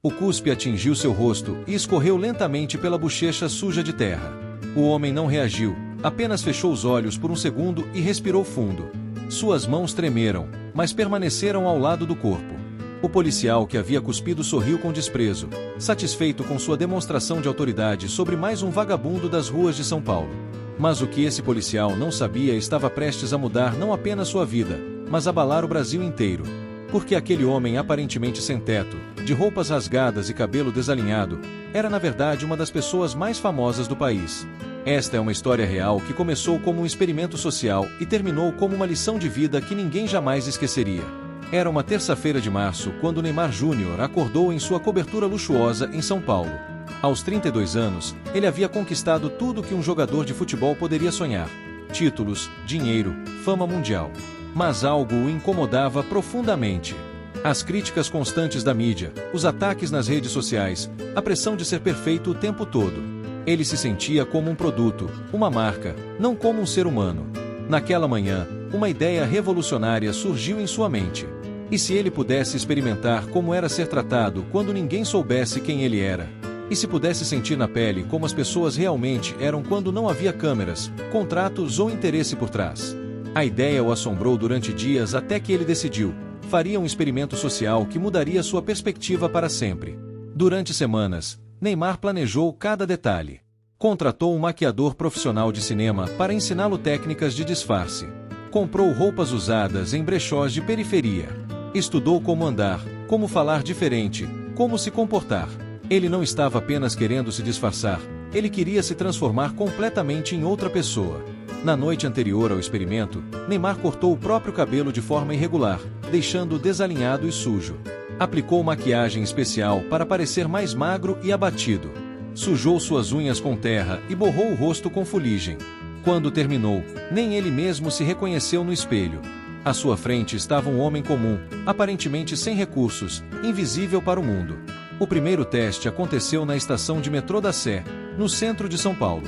O cuspe atingiu seu rosto e escorreu lentamente pela bochecha suja de terra. O homem não reagiu, apenas fechou os olhos por um segundo e respirou fundo. Suas mãos tremeram, mas permaneceram ao lado do corpo. O policial que havia cuspido sorriu com desprezo, satisfeito com sua demonstração de autoridade sobre mais um vagabundo das ruas de São Paulo. Mas o que esse policial não sabia estava prestes a mudar não apenas sua vida, mas abalar o Brasil inteiro. Porque aquele homem aparentemente sem teto, de roupas rasgadas e cabelo desalinhado, era na verdade uma das pessoas mais famosas do país. Esta é uma história real que começou como um experimento social e terminou como uma lição de vida que ninguém jamais esqueceria. Era uma terça-feira de março quando Neymar Júnior acordou em sua cobertura luxuosa em São Paulo. Aos 32 anos, ele havia conquistado tudo que um jogador de futebol poderia sonhar: títulos, dinheiro, fama mundial. Mas algo o incomodava profundamente. As críticas constantes da mídia, os ataques nas redes sociais, a pressão de ser perfeito o tempo todo. Ele se sentia como um produto, uma marca, não como um ser humano. Naquela manhã, uma ideia revolucionária surgiu em sua mente. E se ele pudesse experimentar como era ser tratado quando ninguém soubesse quem ele era? E se pudesse sentir na pele como as pessoas realmente eram quando não havia câmeras, contratos ou interesse por trás? A ideia o assombrou durante dias até que ele decidiu: faria um experimento social que mudaria sua perspectiva para sempre. Durante semanas, Neymar planejou cada detalhe. Contratou um maquiador profissional de cinema para ensiná-lo técnicas de disfarce. Comprou roupas usadas em brechós de periferia. Estudou como andar, como falar diferente, como se comportar. Ele não estava apenas querendo se disfarçar, ele queria se transformar completamente em outra pessoa. Na noite anterior ao experimento, Neymar cortou o próprio cabelo de forma irregular, deixando-o desalinhado e sujo. Aplicou maquiagem especial para parecer mais magro e abatido. Sujou suas unhas com terra e borrou o rosto com fuligem. Quando terminou, nem ele mesmo se reconheceu no espelho. À sua frente estava um homem comum, aparentemente sem recursos, invisível para o mundo. O primeiro teste aconteceu na estação de metrô da Sé, no centro de São Paulo.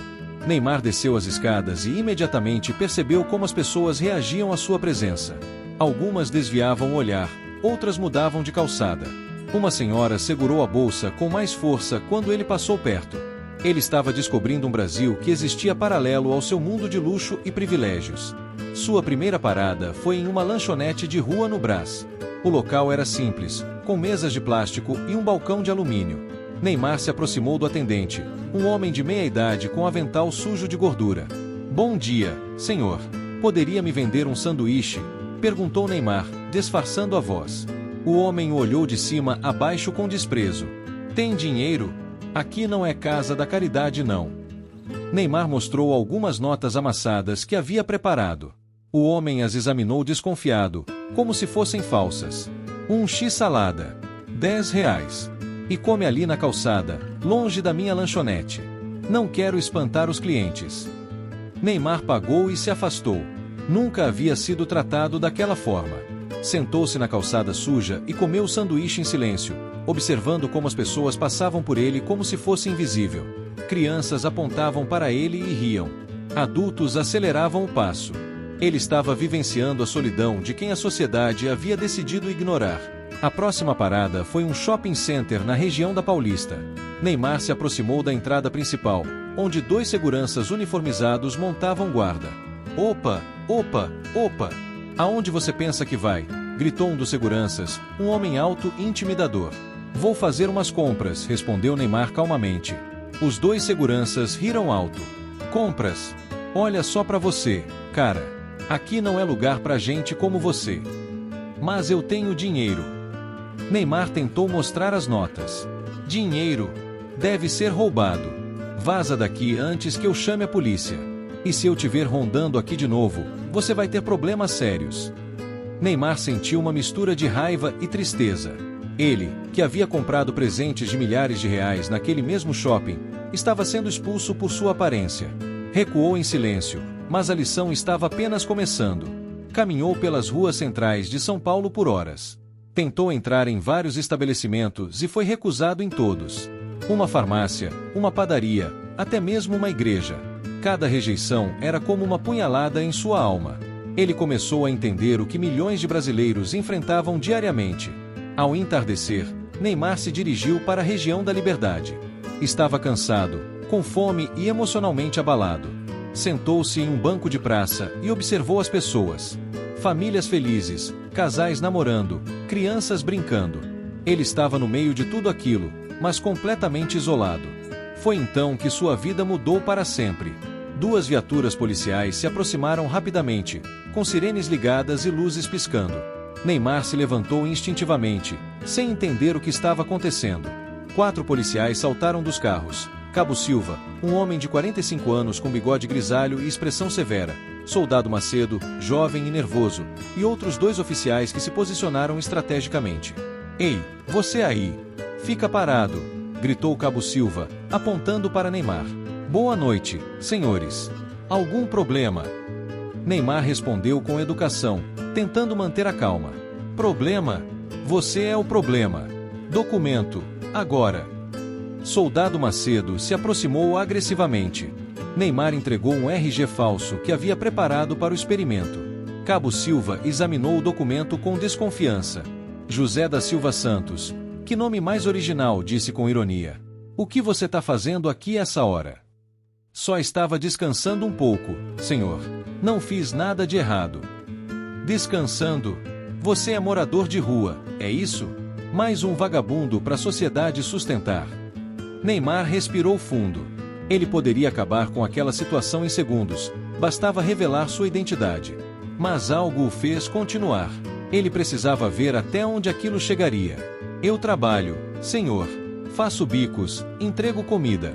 Neymar desceu as escadas e imediatamente percebeu como as pessoas reagiam à sua presença. Algumas desviavam o olhar, outras mudavam de calçada. Uma senhora segurou a bolsa com mais força quando ele passou perto. Ele estava descobrindo um Brasil que existia paralelo ao seu mundo de luxo e privilégios. Sua primeira parada foi em uma lanchonete de rua no Brás. O local era simples, com mesas de plástico e um balcão de alumínio. Neymar se aproximou do atendente, um homem de meia idade com avental sujo de gordura. "Bom dia, senhor. Poderia me vender um sanduíche?" perguntou Neymar, disfarçando a voz. O homem o olhou de cima a baixo com desprezo. "Tem dinheiro? Aqui não é casa da caridade, não." Neymar mostrou algumas notas amassadas que havia preparado. O homem as examinou desconfiado, como se fossem falsas. "Um x-salada. R$ 10. E come ali na calçada, longe da minha lanchonete. Não quero espantar os clientes." Neymar pagou e se afastou. Nunca havia sido tratado daquela forma. Sentou-se na calçada suja e comeu o sanduíche em silêncio, observando como as pessoas passavam por ele como se fosse invisível. Crianças apontavam para ele e riam. Adultos aceleravam o passo. Ele estava vivenciando a solidão de quem a sociedade havia decidido ignorar. A próxima parada foi um shopping center na região da Paulista. Neymar se aproximou da entrada principal, onde 2 seguranças uniformizados montavam guarda. "Opa, opa, opa! Aonde você pensa que vai?" gritou um dos seguranças, um homem alto e intimidador. "Vou fazer umas compras", respondeu Neymar calmamente. Os 2 seguranças riram alto. "Compras? Olha só pra você, cara. Aqui não é lugar pra gente como você." "Mas eu tenho dinheiro." Neymar tentou mostrar as notas. "Dinheiro? Deve ser roubado. Vaza daqui antes que eu chame a polícia. E se eu te ver rondando aqui de novo, você vai ter problemas sérios." Neymar sentiu uma mistura de raiva e tristeza. Ele, que havia comprado presentes de milhares de reais naquele mesmo shopping, estava sendo expulso por sua aparência. Recuou em silêncio, mas a lição estava apenas começando. Caminhou pelas ruas centrais de São Paulo por horas. Tentou entrar em vários estabelecimentos e foi recusado em todos. Uma farmácia, uma padaria, até mesmo uma igreja. Cada rejeição era como uma punhalada em sua alma. Ele começou a entender o que milhões de brasileiros enfrentavam diariamente. Ao entardecer, Neymar se dirigiu para a região da Liberdade. Estava cansado, com fome e emocionalmente abalado. Sentou-se em um banco de praça e observou as pessoas. Famílias felizes, casais namorando, crianças brincando. Ele estava no meio de tudo aquilo, mas completamente isolado. Foi então que sua vida mudou para sempre. 2 viaturas policiais se aproximaram rapidamente, com sirenes ligadas e luzes piscando. Neymar se levantou instintivamente, sem entender o que estava acontecendo. 4 policiais saltaram dos carros. Cabo Silva, um homem de 45 anos com bigode grisalho e expressão severa. Soldado Macedo, jovem e nervoso, e outros 2 oficiais que se posicionaram estrategicamente. "Ei, você aí! Fica parado!" gritou Cabo Silva, apontando para Neymar. "Boa noite, senhores. Algum problema?" Neymar respondeu com educação, tentando manter a calma. "Problema? Você é o problema. Documento, agora." Soldado Macedo se aproximou agressivamente. Neymar entregou um RG falso que havia preparado para o experimento. Cabo Silva examinou o documento com desconfiança. "José da Silva Santos. Que nome mais original", disse com ironia. "O que você está fazendo aqui essa hora?" "Só estava descansando um pouco, senhor. Não fiz nada de errado." "Descansando? Você é morador de rua, é isso? Mais um vagabundo para a sociedade sustentar." Neymar respirou fundo. Ele poderia acabar com aquela situação em segundos, bastava revelar sua identidade. Mas algo o fez continuar. Ele precisava ver até onde aquilo chegaria. "Eu trabalho, senhor. Faço bicos, entrego comida."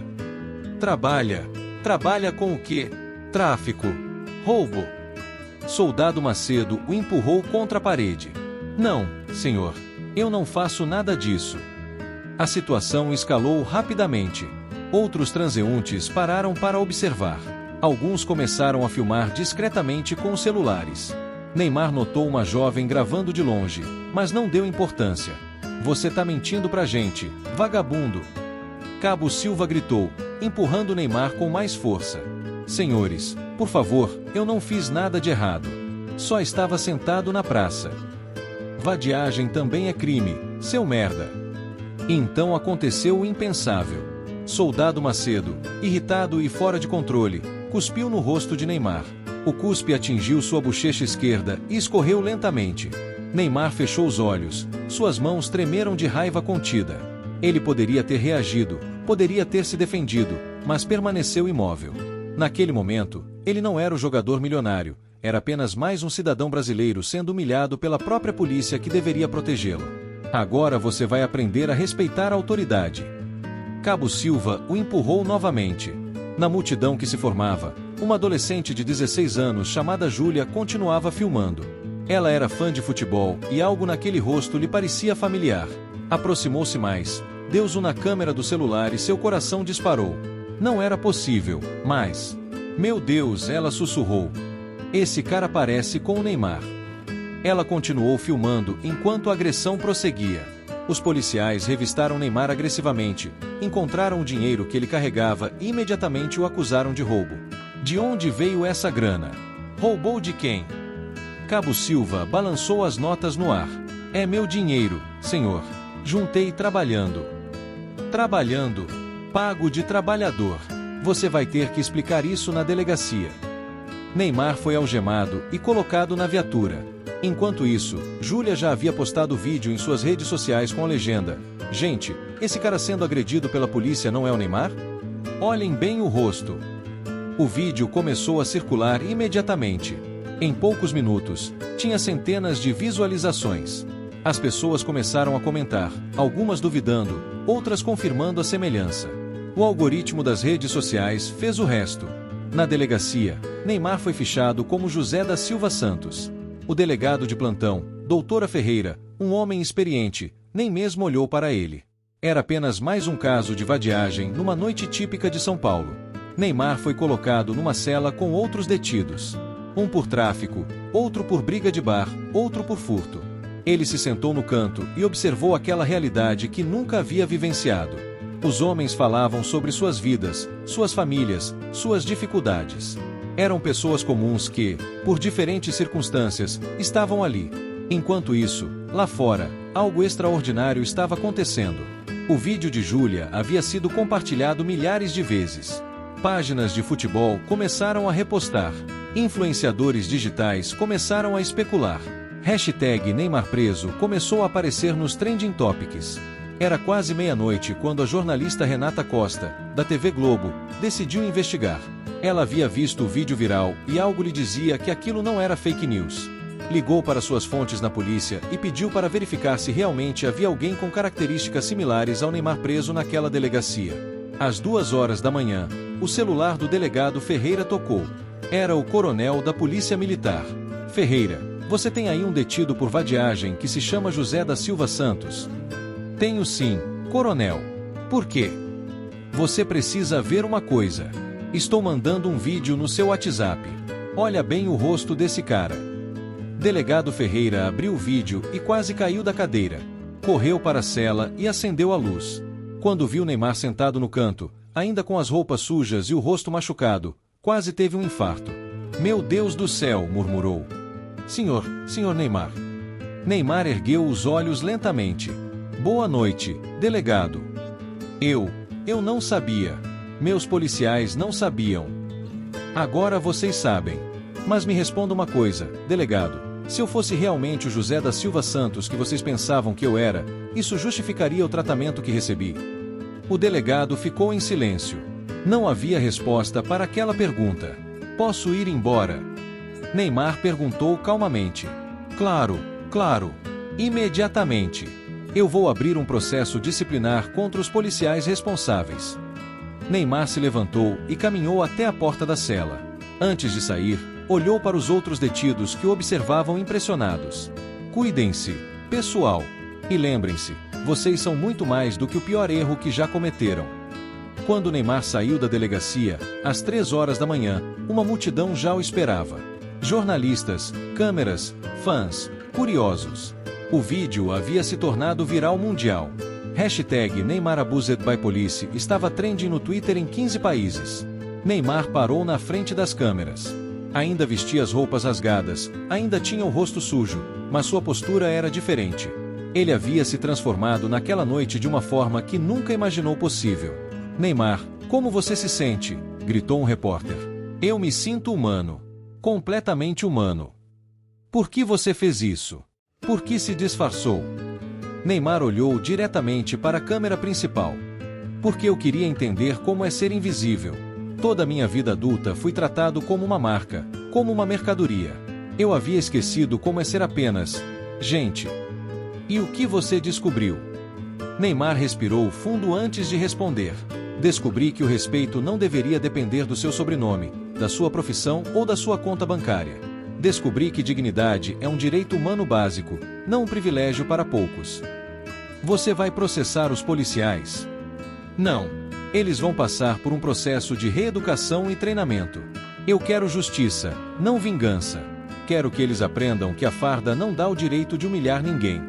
"Trabalha? Trabalha com o quê? Tráfico? Roubo?" Soldado Macedo o empurrou contra a parede. "Não, senhor. Eu não faço nada disso." A situação escalou rapidamente. Outros transeuntes pararam para observar. Alguns começaram a filmar discretamente com os celulares. Neymar notou uma jovem gravando de longe, mas não deu importância. "Você tá mentindo pra gente, vagabundo!" Cabo Silva gritou, empurrando Neymar com mais força. "Senhores, por favor, eu não fiz nada de errado. Só estava sentado na praça." "Vadiagem também é crime, seu merda." Então aconteceu o impensável. Soldado Macedo, irritado e fora de controle, cuspiu no rosto de Neymar. O cuspe atingiu sua bochecha esquerda e escorreu lentamente. Neymar fechou os olhos, suas mãos tremeram de raiva contida. Ele poderia ter reagido, poderia ter se defendido, mas permaneceu imóvel. Naquele momento, ele não era o jogador milionário, era apenas mais um cidadão brasileiro sendo humilhado pela própria polícia que deveria protegê-lo. "Agora você vai aprender a respeitar a autoridade." Cabo Silva o empurrou novamente. Na multidão que se formava, uma adolescente de 16 anos chamada Júlia continuava filmando. Ela era fã de futebol e algo naquele rosto lhe parecia familiar. Aproximou-se mais, deu zoom na câmera do celular e seu coração disparou. Não era possível, mas... "Meu Deus", ela sussurrou. "Esse cara parece com o Neymar." Ela continuou filmando enquanto a agressão prosseguia. Os policiais revistaram Neymar agressivamente, encontraram o dinheiro que ele carregava e imediatamente o acusaram de roubo. "De onde veio essa grana? Roubou de quem?" Cabo Silva balançou as notas no ar. "É meu dinheiro, senhor. Juntei trabalhando." "Trabalhando? Pago de trabalhador. Você vai ter que explicar isso na delegacia." Neymar foi algemado e colocado na viatura. Enquanto isso, Júlia já havia postado vídeo em suas redes sociais com a legenda: "Gente, esse cara sendo agredido pela polícia não é o Neymar? Olhem bem o rosto." O vídeo começou a circular imediatamente. Em poucos minutos, tinha centenas de visualizações. As pessoas começaram a comentar, algumas duvidando, outras confirmando a semelhança. O algoritmo das redes sociais fez o resto. Na delegacia, Neymar foi fichado como José da Silva Santos. O delegado de plantão, Doutora Ferreira, um homem experiente, nem mesmo olhou para ele. Era apenas mais um caso de vadiagem numa noite típica de São Paulo. Neymar foi colocado numa cela com outros detidos. Um por tráfico, outro por briga de bar, outro por furto. Ele se sentou no canto e observou aquela realidade que nunca havia vivenciado. Os homens falavam sobre suas vidas, suas famílias, suas dificuldades. Eram pessoas comuns que, por diferentes circunstâncias, estavam ali. Enquanto isso, lá fora, algo extraordinário estava acontecendo. O vídeo de Júlia havia sido compartilhado milhares de vezes. Páginas de futebol começaram a repostar. Influenciadores digitais começaram a especular. Hashtag Neymar preso começou a aparecer nos trending topics. Era quase meia-noite quando a jornalista Renata Costa, da TV Globo, decidiu investigar. Ela havia visto o vídeo viral e algo lhe dizia que aquilo não era fake news. Ligou para suas fontes na polícia e pediu para verificar se realmente havia alguém com características similares ao Neymar preso naquela delegacia. Às 2 horas da manhã, o celular do delegado Ferreira tocou. Era o coronel da Polícia Militar. Ferreira, você tem aí um detido por vadiagem que se chama José da Silva Santos? Tenho sim, coronel. Por quê? Você precisa ver uma coisa. Estou mandando um vídeo no seu WhatsApp. Olha bem o rosto desse cara. Delegado Ferreira abriu o vídeo e quase caiu da cadeira. Correu para a cela e acendeu a luz. Quando viu Neymar sentado no canto, ainda com as roupas sujas e o rosto machucado, quase teve um infarto. Meu Deus do céu, murmurou. Senhor Neymar. Neymar ergueu os olhos lentamente. Boa noite, delegado. Eu não sabia. Meus policiais não sabiam. Agora vocês sabem. Mas me responda uma coisa, delegado. Se eu fosse realmente o José da Silva Santos que vocês pensavam que eu era, isso justificaria o tratamento que recebi? O delegado ficou em silêncio. Não havia resposta para aquela pergunta. Posso ir embora? Neymar perguntou calmamente. Claro. Imediatamente. Eu vou abrir um processo disciplinar contra os policiais responsáveis. Neymar se levantou e caminhou até a porta da cela. Antes de sair, olhou para os outros detidos que o observavam impressionados. Cuidem-se, pessoal. E lembrem-se, vocês são muito mais do que o pior erro que já cometeram. Quando Neymar saiu da delegacia, às 3 horas da manhã, uma multidão já o esperava. Jornalistas, câmeras, fãs, curiosos. O vídeo havia se tornado viral mundial. Hashtag Neymar Abused by Police estava trending no Twitter em 15 países. Neymar parou na frente das câmeras. Ainda vestia as roupas rasgadas, ainda tinha o rosto sujo, mas sua postura era diferente. Ele havia se transformado naquela noite de uma forma que nunca imaginou possível. Neymar, como você se sente? Gritou um repórter. Eu me sinto humano. Completamente humano. Por que você fez isso? Por que se disfarçou? Neymar olhou diretamente para a câmera principal. Porque eu queria entender como é ser invisível. Toda a minha vida adulta fui tratado como uma marca, como uma mercadoria. Eu havia esquecido como é ser apenas gente. E o que você descobriu? Neymar respirou fundo antes de responder. Descobri que o respeito não deveria depender do seu sobrenome, da sua profissão ou da sua conta bancária. Descobri que dignidade é um direito humano básico, não um privilégio para poucos. Você vai processar os policiais? Não. Eles vão passar por um processo de reeducação e treinamento. Eu quero justiça, não vingança. Quero que eles aprendam que a farda não dá o direito de humilhar ninguém.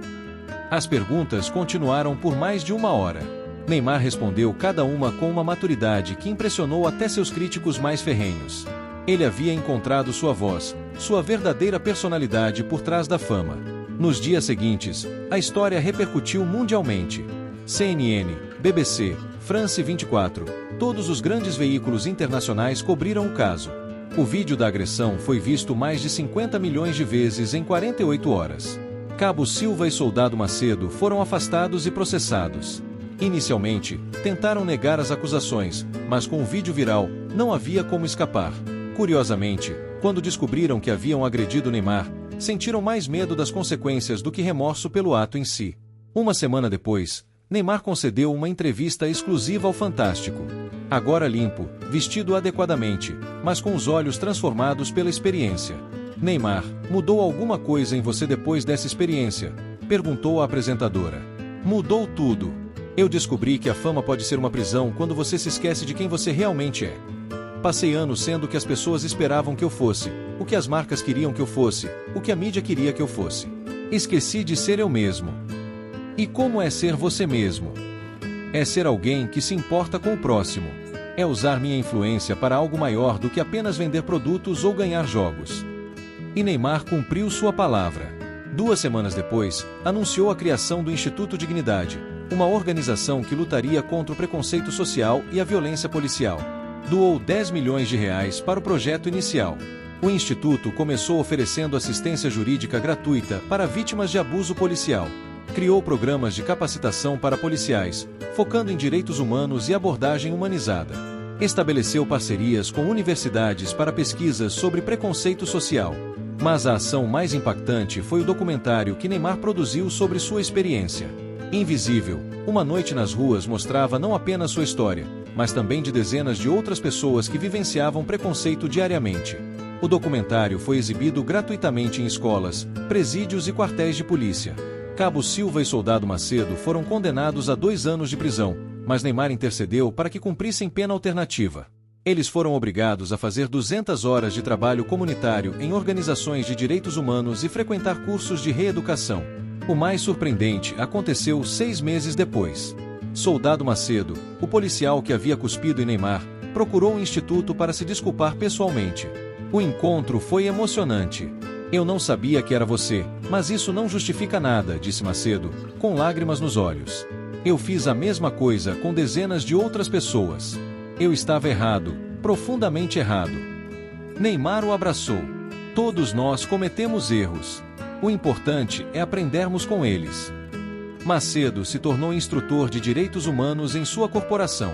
As perguntas continuaram por mais de 1 hora. Neymar respondeu cada uma com uma maturidade que impressionou até seus críticos mais ferrenhos. Ele havia encontrado sua voz, sua verdadeira personalidade por trás da fama. Nos dias seguintes, a história repercutiu mundialmente. CNN, BBC, France 24, todos os grandes veículos internacionais cobriram o caso. O vídeo da agressão foi visto mais de 50 milhões de vezes em 48 horas. Cabo Silva e Soldado Macedo foram afastados e processados. Inicialmente, tentaram negar as acusações, mas com o vídeo viral, não havia como escapar. Curiosamente, quando descobriram que haviam agredido Neymar, sentiram mais medo das consequências do que remorso pelo ato em si. 1 semana depois, Neymar concedeu uma entrevista exclusiva ao Fantástico. Agora limpo, vestido adequadamente, mas com os olhos transformados pela experiência. Neymar, mudou alguma coisa em você depois dessa experiência? Perguntou a apresentadora. Mudou tudo. Eu descobri que a fama pode ser uma prisão quando você se esquece de quem você realmente é. Passei anos sendo o que as pessoas esperavam que eu fosse, o que as marcas queriam que eu fosse, o que a mídia queria que eu fosse. Esqueci de ser eu mesmo. E como é ser você mesmo? É ser alguém que se importa com o próximo. É usar minha influência para algo maior do que apenas vender produtos ou ganhar jogos. E Neymar cumpriu sua palavra. 2 semanas depois, anunciou a criação do Instituto Dignidade, uma organização que lutaria contra o preconceito social e a violência policial. Doou R$10 milhões para o projeto inicial. O Instituto começou oferecendo assistência jurídica gratuita para vítimas de abuso policial. Criou programas de capacitação para policiais, focando em direitos humanos e abordagem humanizada. Estabeleceu parcerias com universidades para pesquisas sobre preconceito social. Mas a ação mais impactante foi o documentário que Neymar produziu sobre sua experiência. Invisível, Uma Noite nas Ruas mostrava não apenas sua história, mas também de dezenas de outras pessoas que vivenciavam preconceito diariamente. O documentário foi exibido gratuitamente em escolas, presídios e quartéis de polícia. Cabo Silva e Soldado Macedo foram condenados a 2 anos de prisão, mas Neymar intercedeu para que cumprissem pena alternativa. Eles foram obrigados a fazer 200 horas de trabalho comunitário em organizações de direitos humanos e frequentar cursos de reeducação. O mais surpreendente aconteceu 6 meses depois. Soldado Macedo, o policial que havia cuspido em Neymar, procurou o instituto para se desculpar pessoalmente. O encontro foi emocionante. "Eu não sabia que era você, mas isso não justifica nada", disse Macedo, com lágrimas nos olhos. "Eu fiz a mesma coisa com dezenas de outras pessoas. Eu estava errado, profundamente errado." Neymar o abraçou. "Todos nós cometemos erros. O importante é aprendermos com eles." Macedo se tornou instrutor de direitos humanos em sua corporação.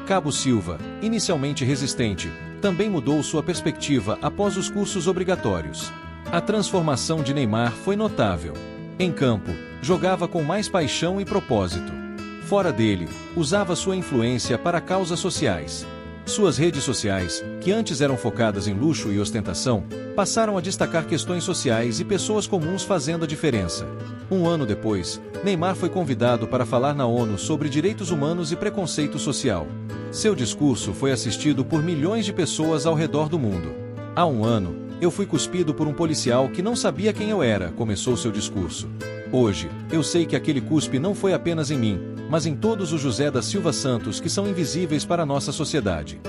Cabo Silva, inicialmente resistente, também mudou sua perspectiva após os cursos obrigatórios. A transformação de Neymar foi notável. Em campo, jogava com mais paixão e propósito. Fora dele, usava sua influência para causas sociais. Suas redes sociais, que antes eram focadas em luxo e ostentação, passaram a destacar questões sociais e pessoas comuns fazendo a diferença. 1 ano depois, Neymar foi convidado para falar na ONU sobre direitos humanos e preconceito social. Seu discurso foi assistido por milhões de pessoas ao redor do mundo. "Há 1 ano, eu fui cuspido por um policial que não sabia quem eu era", começou seu discurso. "Hoje, eu sei que aquele cuspe não foi apenas em mim, mas em todos os José da Silva Santos que são invisíveis para a nossa sociedade."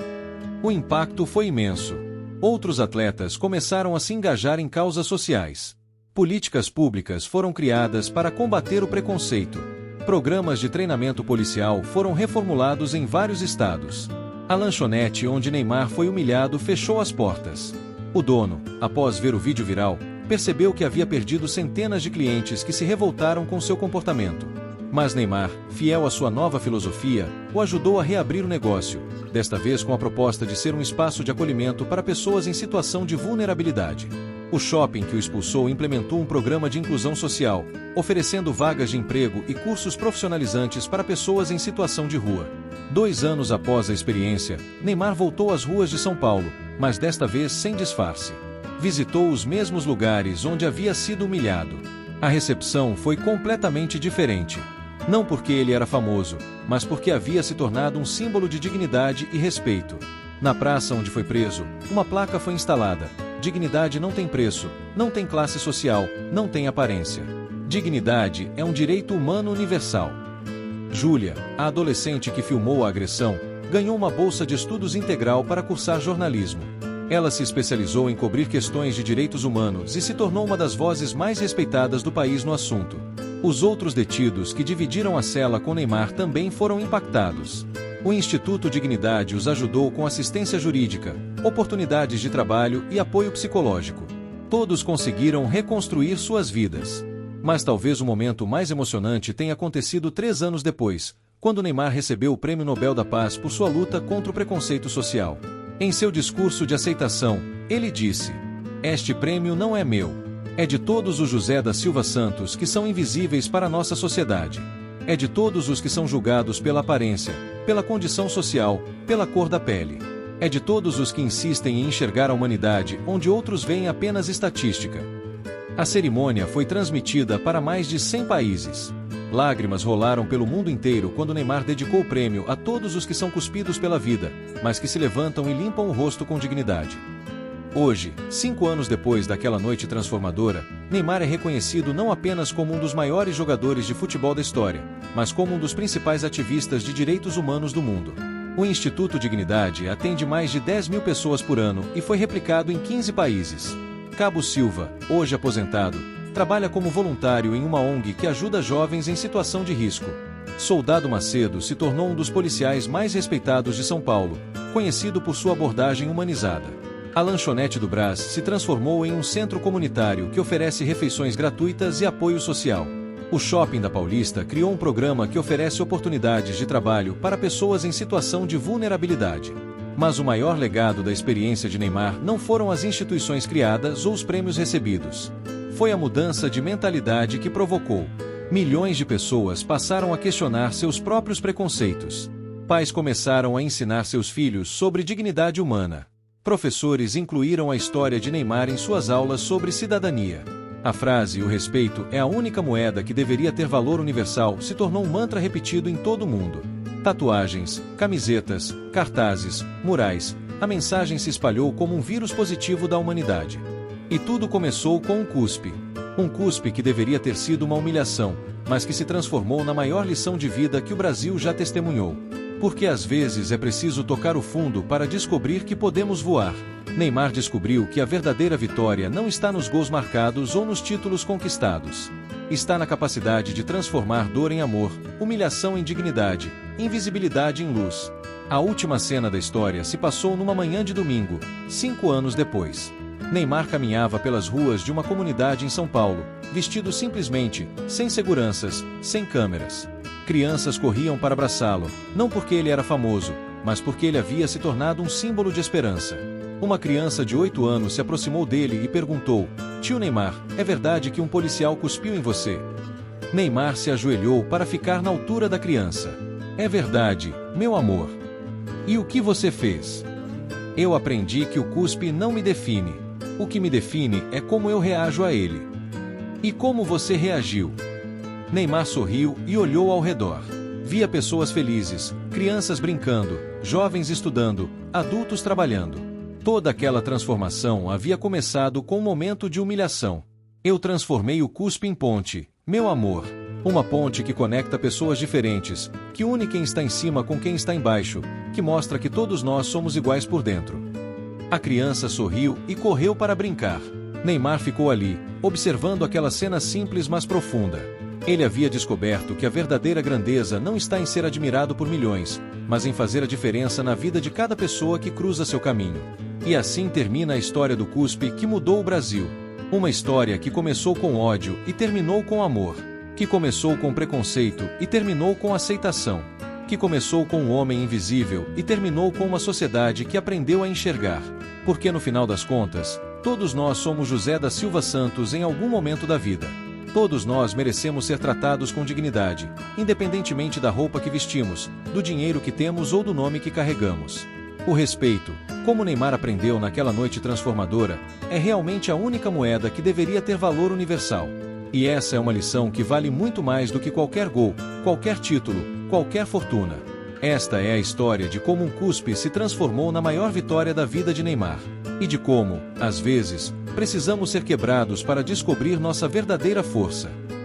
O impacto foi imenso. Outros atletas começaram a se engajar em causas sociais. Políticas públicas foram criadas para combater o preconceito. Programas de treinamento policial foram reformulados em vários estados. A lanchonete onde Neymar foi humilhado fechou as portas. O dono, após ver o vídeo viral, percebeu que havia perdido centenas de clientes que se revoltaram com seu comportamento. Mas Neymar, fiel à sua nova filosofia, o ajudou a reabrir o negócio, desta vez com a proposta de ser um espaço de acolhimento para pessoas em situação de vulnerabilidade. O shopping que o expulsou implementou um programa de inclusão social, oferecendo vagas de emprego e cursos profissionalizantes para pessoas em situação de rua. 2 anos após a experiência, Neymar voltou às ruas de São Paulo, mas desta vez sem disfarce. Visitou os mesmos lugares onde havia sido humilhado. A recepção foi completamente diferente. Não porque ele era famoso, mas porque havia se tornado um símbolo de dignidade e respeito. Na praça onde foi preso, uma placa foi instalada: "Dignidade não tem preço, não tem classe social, não tem aparência. Dignidade é um direito humano universal." Júlia, a adolescente que filmou a agressão, ganhou uma bolsa de estudos integral para cursar jornalismo. Ela se especializou em cobrir questões de direitos humanos e se tornou uma das vozes mais respeitadas do país no assunto. Os outros detidos que dividiram a cela com Neymar também foram impactados. O Instituto Dignidade os ajudou com assistência jurídica, oportunidades de trabalho e apoio psicológico. Todos conseguiram reconstruir suas vidas. Mas talvez o momento mais emocionante tenha acontecido 3 anos depois, quando Neymar recebeu o Prêmio Nobel da Paz por sua luta contra o preconceito social. Em seu discurso de aceitação, ele disse: "Este prêmio não é meu. É de todos os José da Silva Santos que são invisíveis para a nossa sociedade. É de todos os que são julgados pela aparência, pela condição social, pela cor da pele. É de todos os que insistem em enxergar a humanidade onde outros veem apenas estatística." A cerimônia foi transmitida para mais de 100 países. Lágrimas rolaram pelo mundo inteiro quando Neymar dedicou o prêmio a todos os que são cuspidos pela vida, mas que se levantam e limpam o rosto com dignidade. Hoje, 5 anos depois daquela noite transformadora, Neymar é reconhecido não apenas como um dos maiores jogadores de futebol da história, mas como um dos principais ativistas de direitos humanos do mundo. O Instituto Dignidade atende mais de 10 mil pessoas por ano e foi replicado em 15 países. Cabo Silva, hoje aposentado, trabalha como voluntário em uma ONG que ajuda jovens em situação de risco. Soldado Macedo se tornou um dos policiais mais respeitados de São Paulo, conhecido por sua abordagem humanizada. A lanchonete do Brás se transformou em um centro comunitário que oferece refeições gratuitas e apoio social. O Shopping da Paulista criou um programa que oferece oportunidades de trabalho para pessoas em situação de vulnerabilidade. Mas o maior legado da experiência de Neymar não foram as instituições criadas ou os prêmios recebidos. Foi a mudança de mentalidade que provocou. Milhões de pessoas passaram a questionar seus próprios preconceitos. Pais começaram a ensinar seus filhos sobre dignidade humana. Professores incluíram a história de Neymar em suas aulas sobre cidadania. A frase "o respeito é a única moeda que deveria ter valor universal" se tornou um mantra repetido em todo o mundo. Tatuagens, camisetas, cartazes, murais, a mensagem se espalhou como um vírus positivo da humanidade. E tudo começou com um cuspe. Um cuspe que deveria ter sido uma humilhação, mas que se transformou na maior lição de vida que o Brasil já testemunhou. Porque às vezes é preciso tocar o fundo para descobrir que podemos voar. Neymar descobriu que a verdadeira vitória não está nos gols marcados ou nos títulos conquistados. Está na capacidade de transformar dor em amor, humilhação em dignidade, invisibilidade em luz. A última cena da história se passou numa manhã de domingo, 5 anos depois. Neymar caminhava pelas ruas de uma comunidade em São Paulo, vestido simplesmente, sem seguranças, sem câmeras. Crianças corriam para abraçá-lo, não porque ele era famoso, mas porque ele havia se tornado um símbolo de esperança. Uma criança de 8 anos se aproximou dele e perguntou: "Tio Neymar, é verdade que um policial cuspiu em você?" Neymar se ajoelhou para ficar na altura da criança. "É verdade, meu amor." "E o que você fez?" "Eu aprendi que o cuspe não me define. O que me define é como eu reajo a ele." "E como você reagiu?" Neymar sorriu e olhou ao redor. Via pessoas felizes, crianças brincando, jovens estudando, adultos trabalhando. Toda aquela transformação havia começado com um momento de humilhação. "Eu transformei o cuspe em ponte, meu amor." Uma ponte que conecta pessoas diferentes, que une quem está em cima com quem está embaixo, que mostra que todos nós somos iguais por dentro. A criança sorriu e correu para brincar. Neymar ficou ali, observando aquela cena simples mas profunda. Ele havia descoberto que a verdadeira grandeza não está em ser admirado por milhões, mas em fazer a diferença na vida de cada pessoa que cruza seu caminho. E assim termina a história do cuspe que mudou o Brasil. Uma história que começou com ódio e terminou com amor. Que começou com preconceito e terminou com aceitação. Que começou com um homem invisível e terminou com uma sociedade que aprendeu a enxergar. Porque no final das contas, todos nós somos José da Silva Santos em algum momento da vida. Todos nós merecemos ser tratados com dignidade, independentemente da roupa que vestimos, do dinheiro que temos ou do nome que carregamos. O respeito, como Neymar aprendeu naquela noite transformadora, é realmente a única moeda que deveria ter valor universal. E essa é uma lição que vale muito mais do que qualquer gol, qualquer título, qualquer fortuna. Esta é a história de como um cuspe se transformou na maior vitória da vida de Neymar. E de como, às vezes, precisamos ser quebrados para descobrir nossa verdadeira força.